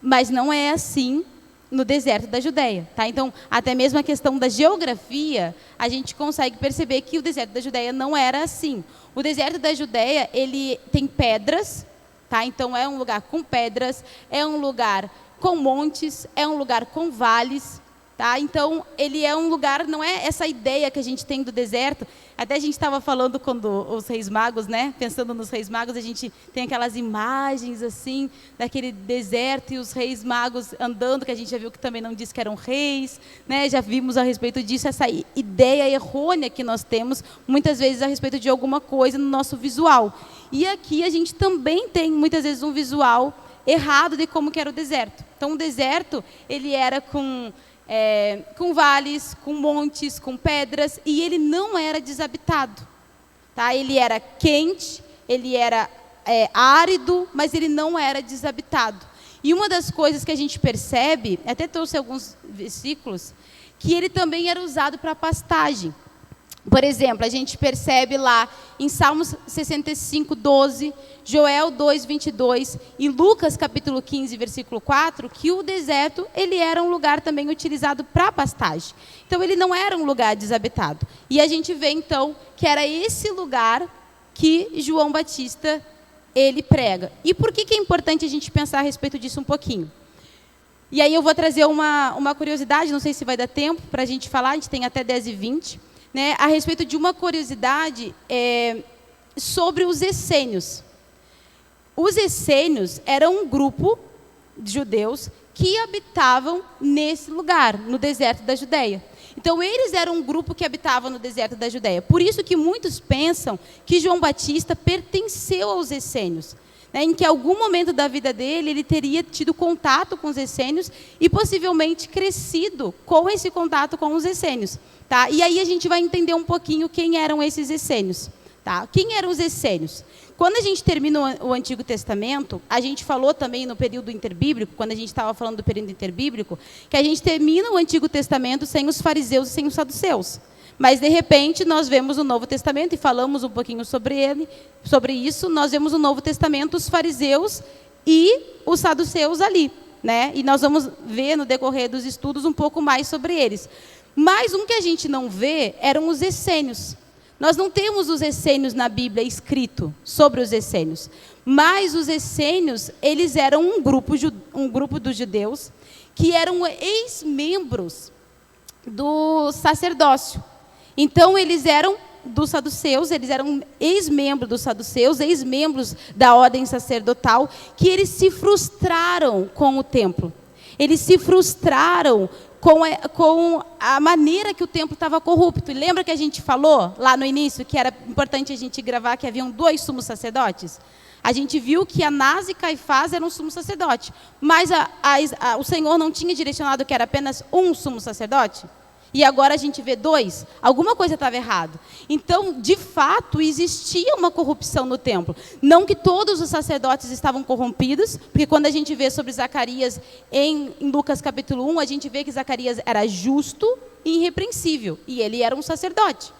Mas não é assim no deserto da Judéia, tá? Então, até mesmo a questão da geografia, a gente consegue perceber que o deserto da Judéia não era assim. O deserto da Judéia, ele tem pedras, tá? Então, é um lugar com pedras, é um lugar com montes, é um lugar com vales, tá? Então, ele é um lugar, não é essa ideia que a gente tem do deserto. Até a gente estava falando quando os Reis Magos, né? Pensando nos Reis Magos, a gente tem aquelas imagens assim, daquele deserto e os Reis Magos andando, que a gente já viu que também não diz que eram reis, né? Já vimos a respeito disso, essa ideia errônea que nós temos, muitas vezes a respeito de alguma coisa no nosso visual. E aqui a gente também tem, muitas vezes, um visual errado de como que era o deserto. Então, o deserto, ele era com vales, com montes, com pedras, e ele não era desabitado. Tá? Ele era quente, ele era árido, mas ele não era desabitado. E uma das coisas que a gente percebe, até trouxe alguns versículos, que ele também era usado para pastagem. Por exemplo, a gente percebe lá em Salmos 65, 12, Joel 2, 22 e Lucas capítulo 15, versículo 4, que o deserto ele era um lugar também utilizado para pastagem. Então, ele não era um lugar desabitado. E a gente vê, então, que era esse lugar que João Batista, ele prega. E por que é importante a gente pensar a respeito disso um pouquinho? E aí eu vou trazer uma curiosidade, não sei se vai dar tempo para a gente falar, a gente tem até 10h20, né, a respeito de uma curiosidade sobre os essênios. Os essênios eram um grupo de judeus que habitavam nesse lugar, no deserto da Judéia. Então, eles eram um grupo que habitava no deserto da Judéia. Por isso que muitos pensam que João Batista pertenceu aos essênios, né, em que em algum momento da vida dele, ele teria tido contato com os essênios e possivelmente crescido com esse contato com os essênios. Tá? E aí a gente vai entender um pouquinho quem eram esses essênios. Tá? Quem eram os essênios? Quando a gente termina o Antigo Testamento, a gente falou também no período interbíblico, quando a gente estava falando do período interbíblico, que a gente termina o Antigo Testamento sem os fariseus e sem os saduceus. Mas, de repente, nós vemos o Novo Testamento, e falamos um pouquinho sobre isso, nós vemos no Novo Testamento os fariseus e os saduceus ali, né? E nós vamos ver no decorrer dos estudos um pouco mais sobre eles. Mas um que a gente não vê eram os essênios. Nós não temos os essênios na Bíblia escrito sobre os essênios. Mas os essênios, eles eram um grupo dos judeus que eram ex-membros do sacerdócio. Então, eles eram dos saduceus, eles eram ex-membros dos saduceus, ex-membros da ordem sacerdotal, que eles se frustraram com o templo. Eles se frustraram com a maneira que o templo estava corrupto. E lembra que a gente falou lá no início que era importante a gente gravar que haviam 2 sumos sacerdotes? A gente viu que Anás e Caifás eram sumos sacerdotes, mas o Senhor não tinha direcionado que era apenas um sumo sacerdote? E agora a gente vê 2, alguma coisa estava errada. Então, de fato, existia uma corrupção no templo. Não que todos os sacerdotes estavam corrompidos, porque quando a gente vê sobre Zacarias em Lucas capítulo 1, a gente vê que Zacarias era justo e irrepreensível, e ele era um sacerdote.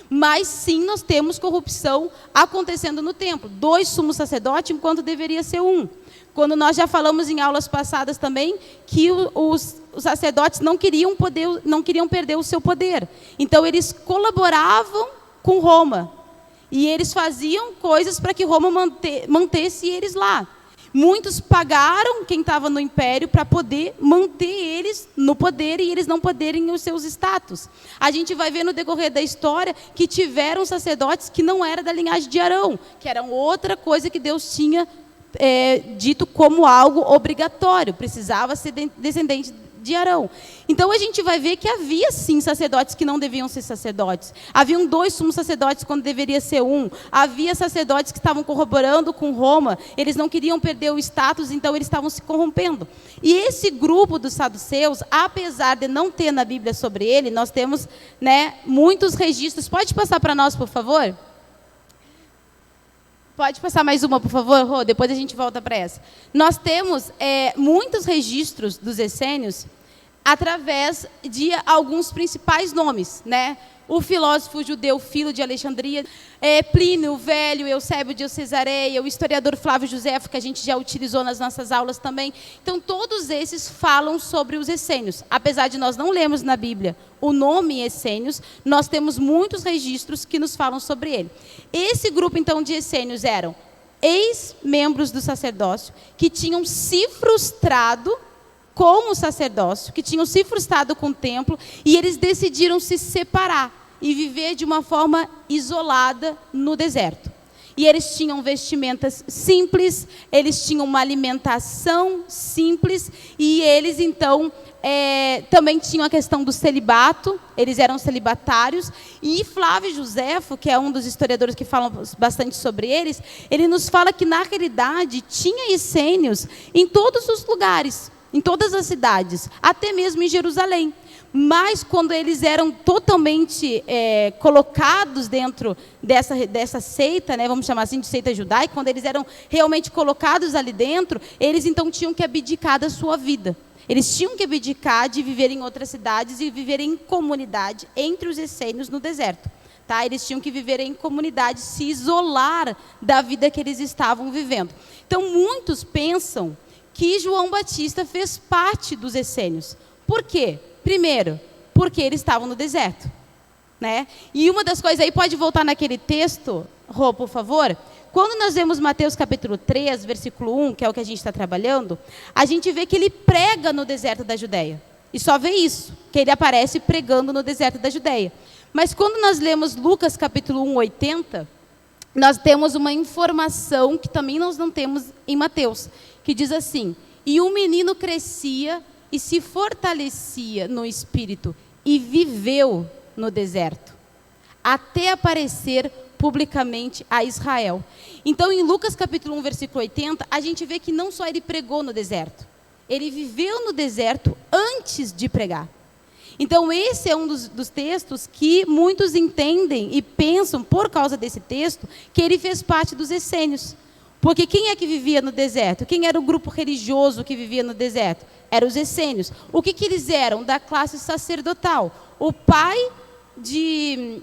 Mas sim, nós temos corrupção acontecendo no templo. 2 sumos sacerdotes, enquanto deveria ser 1. Quando nós já falamos em aulas passadas também que os sacerdotes não queriam perder o seu poder. Então eles colaboravam com Roma. E eles faziam coisas para que Roma mantesse eles lá. Muitos pagaram quem estava no império para poder manter eles no poder e eles não poderem os seus status. A gente vai ver no decorrer da história que tiveram sacerdotes que não eram da linhagem de Arão, que eram outra coisa que Deus tinha dito como algo obrigatório, precisava ser descendente de Arão. Então a gente vai ver que havia sim sacerdotes que não deviam ser sacerdotes. Haviam 2 sumos sacerdotes quando deveria ser 1. Havia sacerdotes que estavam corroborando com Roma, eles não queriam perder o status, então eles estavam se corrompendo. E esse grupo dos saduceus, apesar de não ter na Bíblia sobre ele, nós temos, muitos registros. Pode passar para nós, por favor? Pode passar mais uma, por favor, Rô? Depois a gente volta para essa. Nós temos muitos registros dos essênios através de alguns principais nomes, O filósofo judeu Filo de Alexandria, Plínio o Velho, Eusébio de Cesareia, o historiador Flávio Josefo, que a gente já utilizou nas nossas aulas também. Então, todos esses falam sobre os essênios. Apesar de nós não lermos na Bíblia o nome essênios, nós temos muitos registros que nos falam sobre ele. Esse grupo, então, de essênios eram ex-membros do sacerdócio, que tinham se frustrado com o sacerdócio, que tinham se frustrado com o templo, e eles decidiram se separar e viver de uma forma isolada no deserto. E eles tinham vestimentas simples, eles tinham uma alimentação simples, e eles, então, também tinham a questão do celibato, eles eram celibatários, e Flávio Josefo, que é um dos historiadores que falam bastante sobre eles, ele nos fala que, na realidade, tinha essênios em todos os lugares, em todas as cidades, até mesmo em Jerusalém. Mas quando eles eram totalmente colocados dentro dessa seita, vamos chamar assim de seita judaica, quando eles eram realmente colocados ali dentro, eles então tinham que abdicar da sua vida. Eles tinham que abdicar de viver em outras cidades e viver em comunidade entre os essênios no deserto. Eles tinham que viver em comunidade, se isolar da vida que eles estavam vivendo. Então, muitos pensam que João Batista fez parte dos essênios. Por quê? Primeiro, porque eles estavam no deserto. E uma das coisas aí, pode voltar naquele texto, Rô, por favor. Quando nós vemos Mateus capítulo 3, versículo 1, que é o que a gente está trabalhando, a gente vê que ele prega no deserto da Judéia. E só vê isso, que ele aparece pregando no deserto da Judéia. Mas quando nós lemos Lucas capítulo 1, 80, nós temos uma informação que também nós não temos em Mateus, que diz assim: e o menino crescia e se fortalecia no espírito e viveu no deserto, até aparecer publicamente a Israel. Então, em Lucas capítulo 1, versículo 80, a gente vê que não só ele pregou no deserto, ele viveu no deserto antes de pregar. Então, esse é um dos textos que muitos entendem e pensam, por causa desse texto, que ele fez parte dos essênios. Porque quem é que vivia no deserto? Quem era o grupo religioso que vivia no deserto? Eram os essênios. O que eles eram? Da classe sacerdotal. O pai de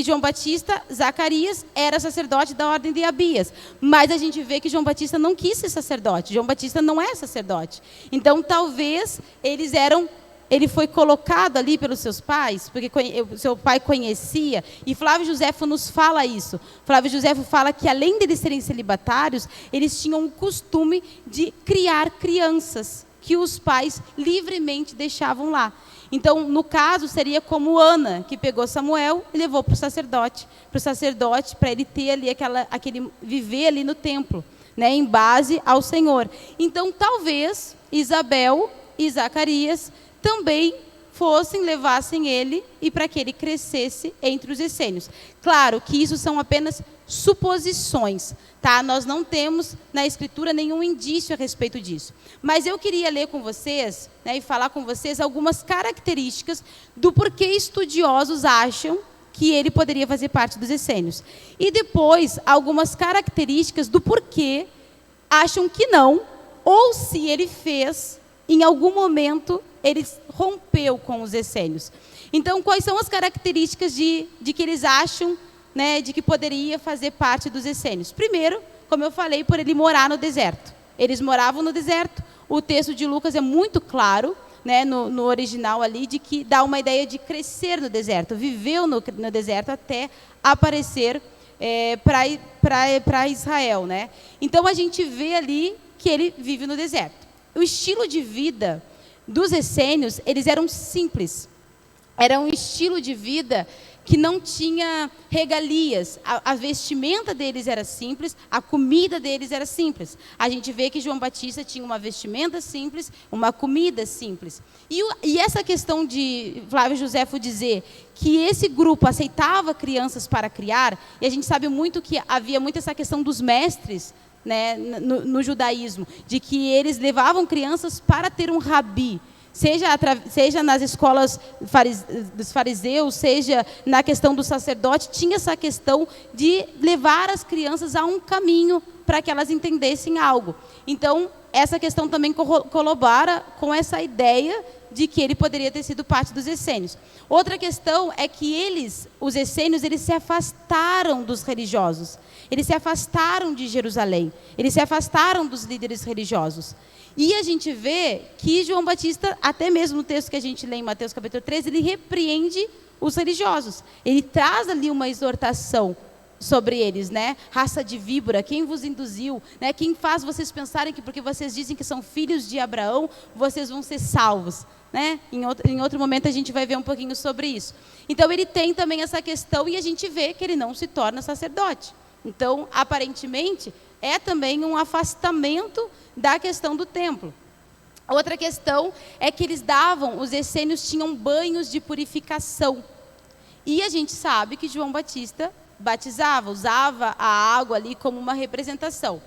João Batista, Zacarias, era sacerdote da ordem de Abias. Mas a gente vê que João Batista não quis ser sacerdote. João Batista não é sacerdote. Então, talvez, ele foi colocado ali pelos seus pais, porque o seu pai conhecia, e Flávio Josefo nos fala isso. Flávio Josefo fala que, além de eles serem celibatários, eles tinham o costume de criar crianças, que os pais livremente deixavam lá. Então, no caso, seria como Ana, que pegou Samuel e levou para o sacerdote, para ele ter ali viver ali no templo, né, em base ao Senhor. Então, talvez Isabel e Zacarias também levassem ele e para que ele crescesse entre os essênios. Claro que isso são apenas suposições, tá? Nós não temos na Escritura nenhum indício a respeito disso. Mas eu queria ler com vocês, né, e falar com vocês algumas características do porquê estudiosos acham que ele poderia fazer parte dos essênios. E depois, algumas características do porquê acham que não, ou se ele fez, em algum momento, ele rompeu com os essênios. Então, quais são as características de que eles acham, né, de que poderia fazer parte dos essênios? Primeiro, como eu falei, por ele morar no deserto. Eles moravam no deserto. O texto de Lucas é muito claro, né, no original ali, de que dá uma ideia de crescer no deserto. Viveu no deserto até aparecer para Israel, né? Então, a gente vê ali que ele vive no deserto. O estilo de vida dos essênios, eles eram simples. Era um estilo de vida que não tinha regalias. A vestimenta deles era simples, a comida deles era simples. A gente vê que João Batista tinha uma vestimenta simples, uma comida simples. E essa questão de Flávio Josefo dizer que esse grupo aceitava crianças para criar, e a gente sabe muito que havia muito essa questão dos mestres, né, no judaísmo, de que eles levavam crianças para ter um rabi, seja nas escolas dos fariseus, seja na questão do sacerdote, tinha essa questão de levar as crianças a um caminho para que elas entendessem algo. Então, essa questão também colabora com essa ideia de que ele poderia ter sido parte dos essênios. Outra questão é que os essênios, eles se afastaram dos religiosos. Eles se afastaram de Jerusalém. Eles se afastaram dos líderes religiosos. E a gente vê que João Batista, até mesmo no texto que a gente lê em Mateus capítulo 13, ele repreende os religiosos. Ele traz ali uma exortação sobre eles, né? Raça de víbora, quem vos induziu, né? Quem faz vocês pensarem que porque vocês dizem que são filhos de Abraão, vocês vão ser salvos, né? Em outro momento a gente vai ver um pouquinho sobre isso. Então ele tem também essa questão e a gente vê que ele não se torna sacerdote. Então, aparentemente, é também um afastamento da questão do templo. Outra questão é que os essênios tinham banhos de purificação. E a gente sabe que João Batista batizava, usava a água ali como uma representação.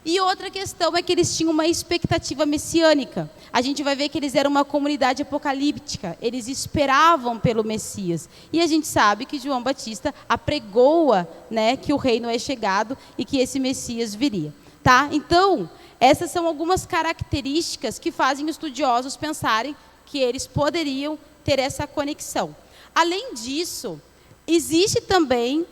E outra questão é que eles tinham uma expectativa messiânica. A gente vai ver que eles eram uma comunidade apocalíptica. Eles esperavam pelo Messias. E a gente sabe que João Batista apregoa, né, que o reino é chegado e que esse Messias viria. Tá? Então, essas são algumas características que fazem os estudiosos pensarem que eles poderiam ter essa conexão. Além disso, existe também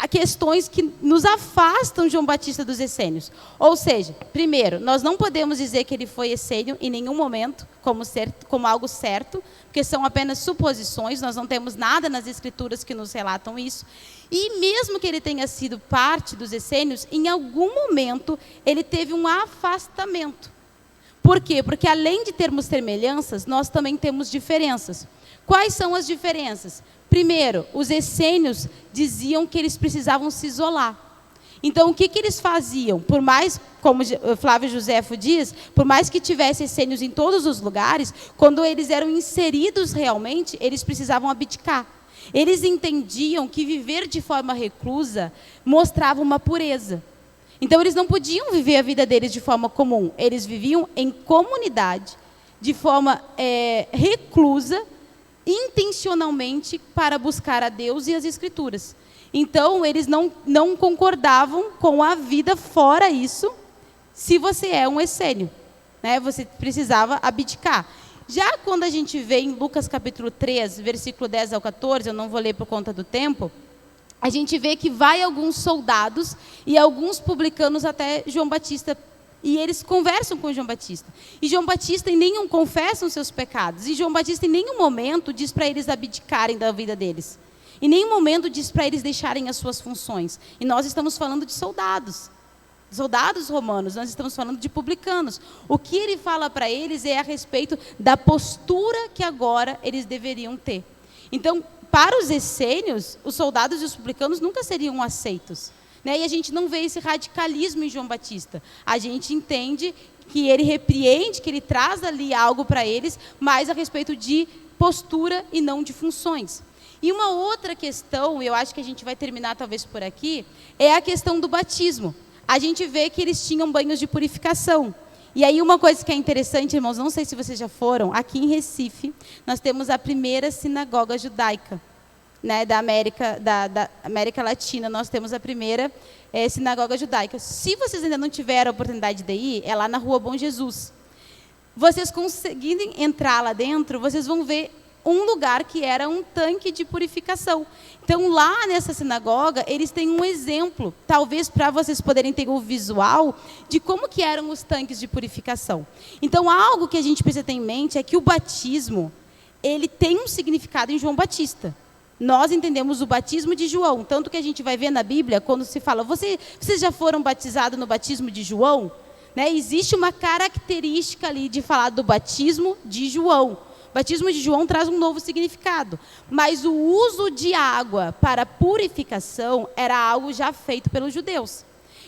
questões que nos afastam de João Batista dos essênios. Ou seja, primeiro, nós não podemos dizer que ele foi essênio em nenhum momento como algo certo, porque são apenas suposições, nós não temos nada nas escrituras que nos relatam isso. E mesmo que ele tenha sido parte dos essênios, em algum momento ele teve um afastamento. Por quê? Porque além de termos semelhanças, nós também temos diferenças. Quais são as diferenças? Primeiro, os essênios diziam que eles precisavam se isolar. Então, o que eles faziam? Por mais, como Flávio Josefo diz, por mais que tivesse essênios em todos os lugares, quando eles eram inseridos realmente, eles precisavam abdicar. Eles entendiam que viver de forma reclusa mostrava uma pureza. Então, eles não podiam viver a vida deles de forma comum. Eles viviam em comunidade, de forma reclusa, intencionalmente para buscar a Deus e as Escrituras. Então, eles não concordavam com a vida fora isso, se você é um essênio, né? Você precisava abdicar. Já quando a gente vê em Lucas capítulo 3, versículo 10 ao 14, eu não vou ler por conta do tempo, a gente vê que vai alguns soldados e alguns publicanos até João Batista. E eles conversam com João Batista. E João Batista confessam seus pecados. E João Batista em nenhum momento diz para eles abdicarem da vida deles. Em nenhum momento diz para eles deixarem as suas funções. E nós estamos falando de soldados soldados romanos, nós estamos falando de publicanos. O que ele fala para eles é a respeito da postura que agora eles deveriam ter. Então, para os essênios, os soldados e os publicanos nunca seriam aceitos. Né? E a gente não vê esse radicalismo em João Batista. A gente entende que ele repreende, que ele traz ali algo para eles, mas a respeito de postura e não de funções. E uma outra questão, eu acho que a gente vai terminar talvez por aqui, é a questão do batismo. A gente vê que eles tinham banhos de purificação. E aí uma coisa que é interessante, irmãos, não sei se vocês já foram, aqui em Recife, nós temos a primeira sinagoga judaica, né, da América Latina, nós temos a primeira sinagoga judaica. Se vocês ainda não tiveram a oportunidade de ir, é lá na Rua Bom Jesus. Vocês conseguirem entrar lá dentro, vocês vão ver um lugar que era um tanque de purificação. Então, lá nessa sinagoga, eles têm um exemplo, talvez para vocês poderem ter o visual de como que eram os tanques de purificação. Então, algo que a gente precisa ter em mente é que o batismo, ele tem um significado em João Batista. Nós entendemos o batismo de João, tanto que a gente vai ver na Bíblia, quando se fala, vocês já foram batizados no batismo de João? Né? Existe uma característica ali de falar do batismo de João. O batismo de João traz um novo significado, mas o uso de água para purificação era algo já feito pelos judeus.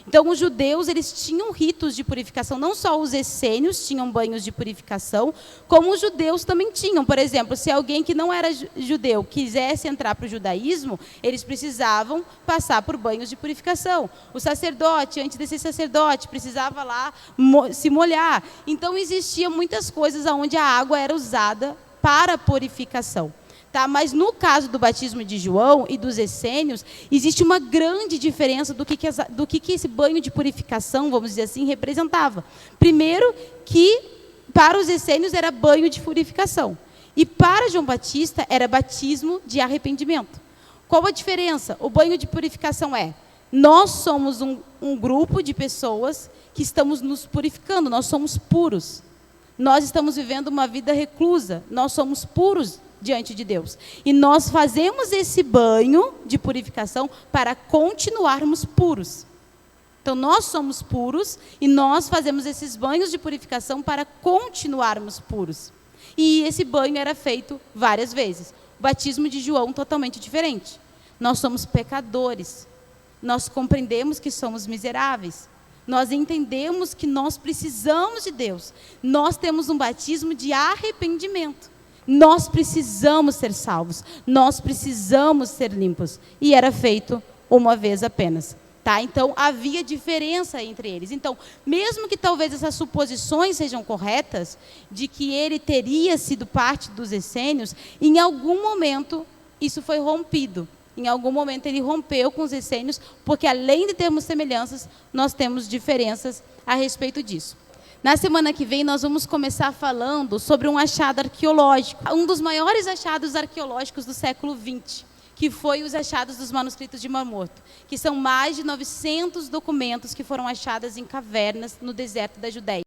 Então, os judeus, eles tinham ritos de purificação, não só os essênios tinham banhos de purificação, como os judeus também tinham. Por exemplo, se alguém que não era judeu quisesse entrar para o judaísmo, eles precisavam passar por banhos de purificação. O sacerdote, antes de ser sacerdote, precisava lá se molhar. Então, existiam muitas coisas onde a água era usada para a purificação. Tá? Mas no caso do batismo de João e dos essênios, existe uma grande diferença do que esse banho de purificação, vamos dizer assim, representava. Primeiro, que para os essênios era banho de purificação. E para João Batista era batismo de arrependimento. Qual a diferença? O banho de purificação nós somos um grupo de pessoas que estamos nos purificando, nós somos puros. Nós estamos vivendo uma vida reclusa, nós somos puros diante de Deus. E nós fazemos esse banho de purificação para continuarmos puros. Então, nós somos puros e nós fazemos esses banhos de purificação para continuarmos puros. E esse banho era feito várias vezes. O batismo de João, totalmente diferente. Nós somos pecadores. Nós compreendemos que somos miseráveis. Nós entendemos que nós precisamos de Deus. Nós temos um batismo de arrependimento. Nós precisamos ser salvos, nós precisamos ser limpos. E era feito uma vez apenas. Tá? Então, havia diferença entre eles. Então, mesmo que talvez essas suposições sejam corretas, de que ele teria sido parte dos essênios, em algum momento isso foi rompido. Em algum momento ele rompeu com os essênios, porque além de termos semelhanças, nós temos diferenças a respeito disso. Na semana que vem, nós vamos começar falando sobre um achado arqueológico. Um dos maiores achados arqueológicos do século XX, que foi os achados dos manuscritos de Mar Morto, que são mais de 900 documentos que foram achados em cavernas no deserto da Judéia.